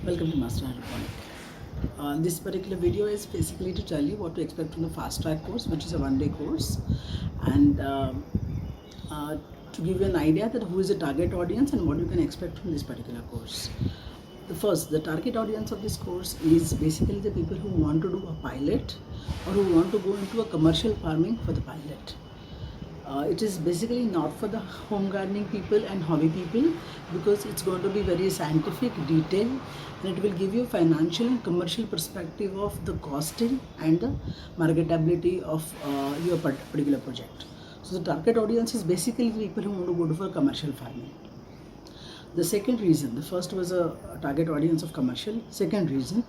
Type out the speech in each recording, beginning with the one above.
Welcome to Master Hydroponic. This particular video is basically to tell you what to expect from the fast track course, which is a one-day course, and to give you an idea that who is the target audience and what you can expect from this particular course. The target audience of this course is basically the people who want to do a pilot or who want to go into a commercial farming for the pilot. It is basically not for the home gardening people and hobby people, because it's going to be very scientific, detailed, and it will give you financial and commercial perspective of the costing and the marketability of your particular project. So the target audience is basically the people who want to go for commercial farming. The second reason, the first was a target audience of commercial. Second reason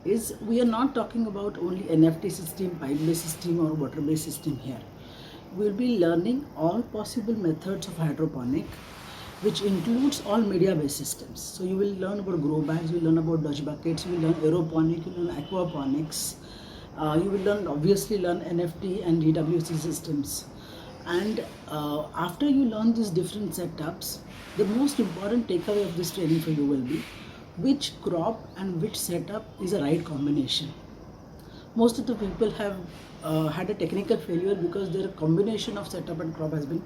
is we are not talking about only NFT system, pipe-based system or water-based system here. We will be learning all possible methods of hydroponic, which includes all media-based systems. So you will learn about grow bags, you will learn about Dutch buckets, you will learn aeroponic, you will learn aquaponics, you will obviously learn NFT and DWC systems. And after you learn these different setups, the most important takeaway of this training for you will be which crop and which setup is the right combination. Most of the people have had a technical failure because their combination of setup and crop has been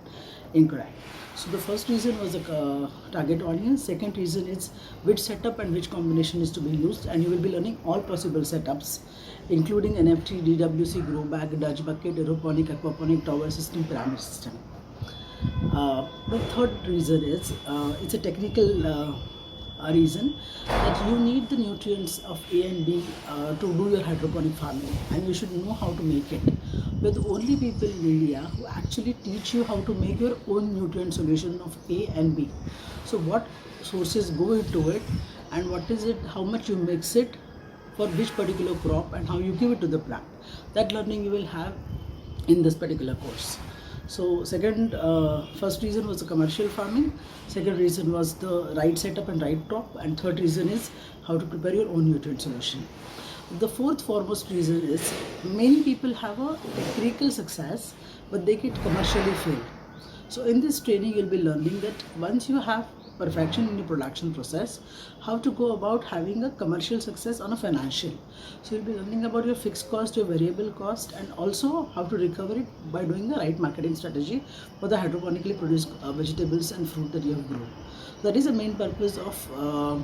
incorrect. So the first reason was the target audience. Second reason is which setup and which combination is to be used, and you will be learning all possible setups, including NFT, DWC, grow bag, Dutch bucket, aeroponic, aquaponic, tower system, pyramid system. The third reason is it's a technical reason that you need the nutrients of A and B to do your hydroponic farming, and you should know how to make it. We're the only people in India who actually teach you how to make your own nutrient solution of A and B. So what sources go into it, and what is it, how much you mix it for which particular crop, and how you give it to the plant. That learning you will have in this particular course. So first reason was the commercial farming, second reason was the right setup and right crop, and third reason is how to prepare your own nutrient solution. The fourth foremost reason is many people have a technical success but they get commercially failed. So in this training you'll be learning that once you have perfection in your production process, how to go about having a commercial success on a financial. So you'll be learning about your fixed cost, your variable cost, and also how to recover it by doing the right marketing strategy for the hydroponically produced vegetables and fruit that you have grown. That is the main purpose of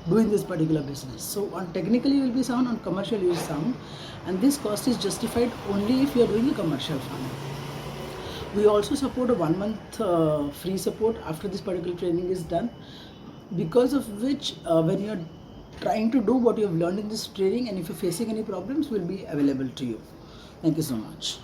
doing this particular business. So on technically you will be sound, on commercial you will sound, and this cost is justified only if you are doing a commercial farming. We also support a 1 month free support after this particular training is done, because of which when you are trying to do what you have learned in this training, and if you are facing any problems, will be available to you. Thank you so much.